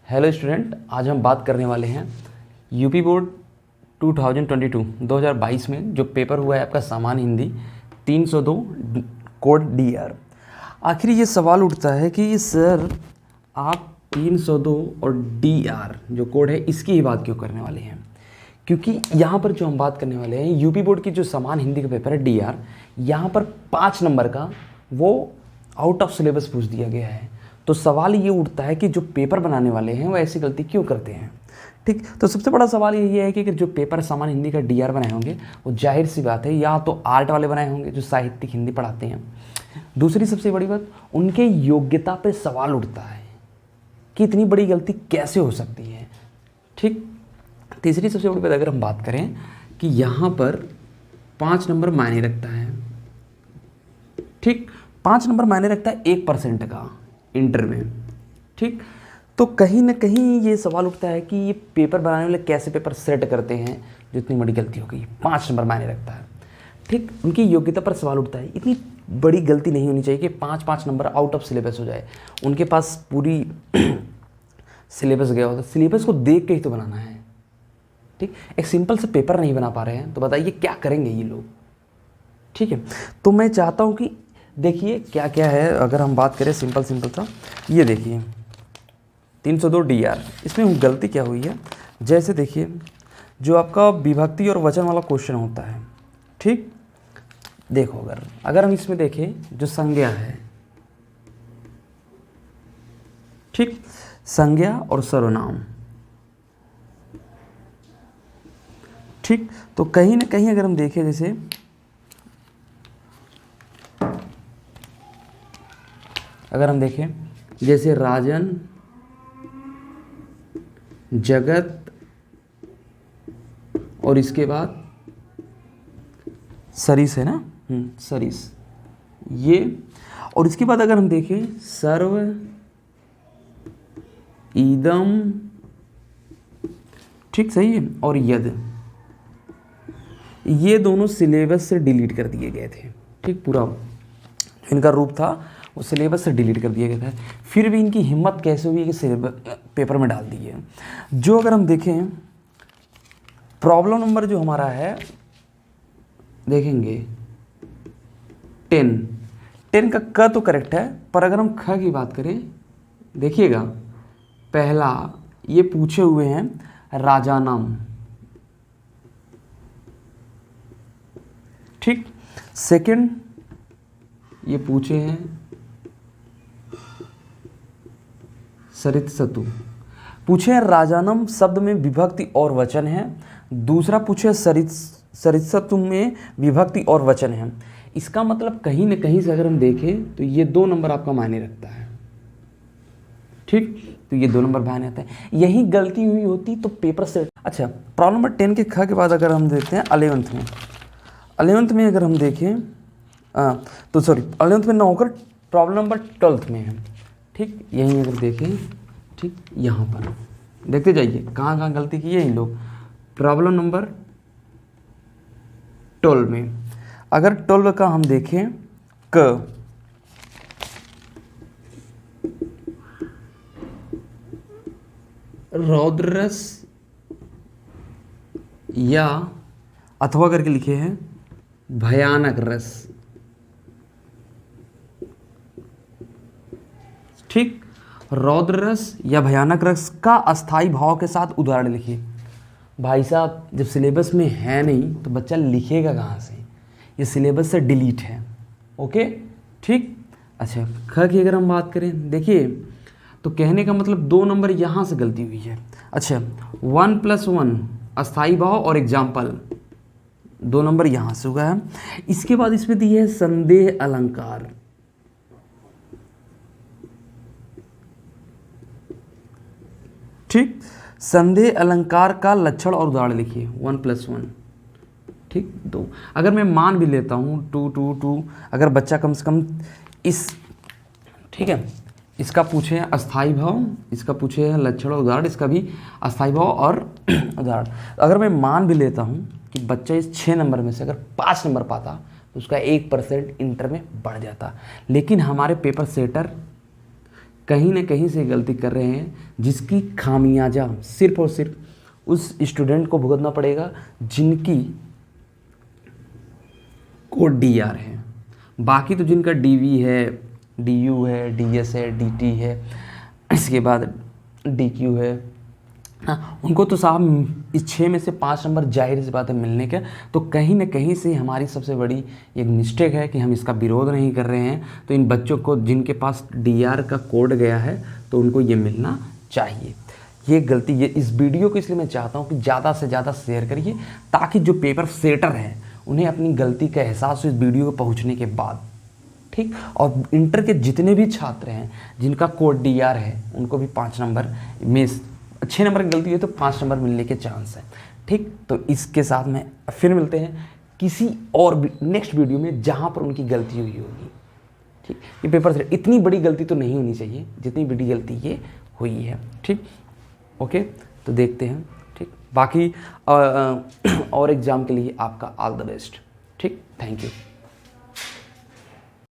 Hello student, आज हम बात करने वाले हैं यूपी बोर्ड 2022 में जो पेपर हुआ है आपका सामान्य हिंदी 302 कोड डीआर। आखिर ये सवाल उठता है कि सर आप 302 और डीआर जो कोड है इसकी ही बात क्यों करने वाले हैं, क्योंकि यहाँ पर जो हम बात करने वाले हैं यूपी बोर्ड की जो सामान्य हिंदी का पेपर है डीआर, यहाँ पर 5 नंबर का वो आउट ऑफ सिलेबस पूछ दिया गया है। तो सवाल ये उठता है कि जो पेपर बनाने वाले हैं वो ऐसी गलती क्यों करते हैं। ठीक, तो सबसे बड़ा सवाल ये है कि जो पेपर सामान्य हिंदी का डीआर बनाए होंगे वो जाहिर सी बात है या तो आर्ट वाले बनाए होंगे जो साहित्यिक हिंदी पढ़ाते हैं। दूसरी सबसे बड़ी बात, उनके योग्यता पे सवाल उठता है कि इतनी बड़ी गलती कैसे हो सकती है। ठीक, तीसरी सबसे बड़ी बात अगर हम बात करें कि यहाँ पर 5 नंबर मायने रखता है। ठीक, 5 नंबर मायने रखता है 1% का इंटर में। ठीक, तो कहीं ना कहीं ये सवाल उठता है कि ये पेपर बनाने वाले कैसे पेपर सेट करते हैं जो इतनी बड़ी गलती हो गई, 5 नंबर मायने रखता है। ठीक, उनकी योग्यता पर सवाल उठता है। इतनी बड़ी गलती नहीं होनी चाहिए कि 5-5 नंबर आउट ऑफ सिलेबस हो जाए। उनके पास पूरी सिलेबस गया होता, सिलेबस को देख के ही तो बनाना है। ठीक, एक सिंपल से पेपर नहीं बना पा रहे हैं तो बताइए क्या करेंगे ये लोग। ठीक है, तो मैं चाहता हूँ कि देखिए क्या क्या है। अगर हम बात करें सिंपल सा, ये देखिए 302 डीआर, इसमें गलती क्या हुई है। जैसे देखिए जो आपका विभक्ति और वचन वाला क्वेश्चन होता है। ठीक, देखो अगर हम इसमें देखें जो संज्ञा है, ठीक, संज्ञा और सर्वनाम। ठीक, तो कहीं ना कहीं अगर हम देखें जैसे अगर हम देखें जैसे राजन, जगत और इसके बाद सरिस है ना, सरिस ये, और इसके बाद अगर हम देखें सर्व, ईदम, ठीक सही है, और यद, ये दोनों सिलेबस से डिलीट कर दिए गए थे। ठीक, पूरा इनका रूप था वो सिलेबस से डिलीट कर दिया गया था। फिर भी इनकी हिम्मत कैसे हुई कि सिलेबस पेपर में डाल दिए। जो अगर हम देखें प्रॉब्लम नंबर जो हमारा है देखेंगे 10 का क तो करेक्ट है, पर अगर हम ख की बात करें देखिएगा, पहला ये पूछे हुए हैं राजानम। ठीक, सेकंड ये पूछे हैं सरित सतु, पूछे हैं राजानम शब्द में विभक्ति और वचन है। दूसरा पूछे सरित सतु में विभक्ति और वचन है। इसका मतलब कहीं ना कहीं से अगर हम देखें तो ये 2 नंबर आपका मायने रखता है। ठीक, तो ये 2 नंबर मायने आता है। यही गलती हुई होती तो पेपर सेट। अच्छा, प्रॉब्लम नंबर 10 के ख के बाद अगर हम देखते हैं 11th में अगर हम देखें तो सॉरी 11th में ना होकर प्रॉब्लम नंबर 12th में है। ठीक, यहीं अगर देखें, ठीक, यहाँ पर देखते जाइए कहाँ गलती की है इन लोग। प्रॉब्लम नंबर 12 में अगर 12 का हम देखें क, रौद्ररस या अथवा करके लिखे हैं भयानक रस। ठीक, रौद्र रस या भयानक रस का अस्थाई भाव के साथ उदाहरण लिखिए। भाई साहब जब सिलेबस में है नहीं तो बच्चा लिखेगा कहाँ से, ये सिलेबस से डिलीट है। ओके, ठीक। अच्छा, ख की अगर हम बात करें देखिए तो कहने का मतलब 2 नंबर यहाँ से गलती हुई है। अच्छा, 1+1 अस्थाई भाव और एग्जाम्पल 2 नंबर यहाँ से हुआ है। इसके बाद इसमें दी है संदेह अलंकार। ठीक, संदेह अलंकार का लक्षण और उदाहरण लिखिए 1+1। ठीक, 2 अगर मैं मान भी लेता हूँ 2, अगर बच्चा कम से कम इस, ठीक है, इसका पूछे अस्थाई भाव, इसका पूछे लक्षण और उदाहरण, इसका भी अस्थाई भाव और उदाहरण। अगर मैं मान भी लेता हूँ कि बच्चा इस 6 नंबर में से अगर 5 नंबर पाता तो उसका 1% इंटर में बढ़ जाता। लेकिन हमारे पेपर सेटर कहीं ना कहीं से गलती कर रहे हैं, जिसकी खामियाजा सिर्फ और सिर्फ उस स्टूडेंट को भुगतना पड़ेगा जिनकी कोड DR है। बाकी तो जिनका DV है, DU है, DS है, DT है, इसके बाद DQ है, हाँ, उनको तो साहब इस 6 में से 5 नंबर जाहिर सी बात है मिलने का। तो कहीं ना कहीं से हमारी सबसे बड़ी एक मिस्टेक है कि हम इसका विरोध नहीं कर रहे हैं। तो इन बच्चों को जिनके पास DR का कोड गया है तो उनको ये मिलना चाहिए। ये गलती, ये इस वीडियो को इसलिए मैं चाहता हूँ कि ज़्यादा से ज़्यादा शेयर करिए, ताकि जो पेपर सेटर हैं उन्हें अपनी गलती का एहसास हो इस वीडियो को पहुँचने के बाद, ठीक। और इंटर के जितने भी छात्र हैं जिनका कोड DR है उनको भी 5 नंबर में 6 नंबर की गलती है तो 5 नंबर मिलने के चांस है, ठीक। तो इसके साथ में फिर मिलते हैं किसी और नेक्स्ट वीडियो में जहाँ पर उनकी गलती हुई होगी, ठीक। ये पेपर से इतनी बड़ी गलती तो नहीं होनी चाहिए जितनी बड़ी गलती ये हुई है, ठीक। ओके, तो देखते हैं, ठीक। बाकी और एग्ज़ाम के लिए आपका ऑल द बेस्ट, ठीक। Thank you.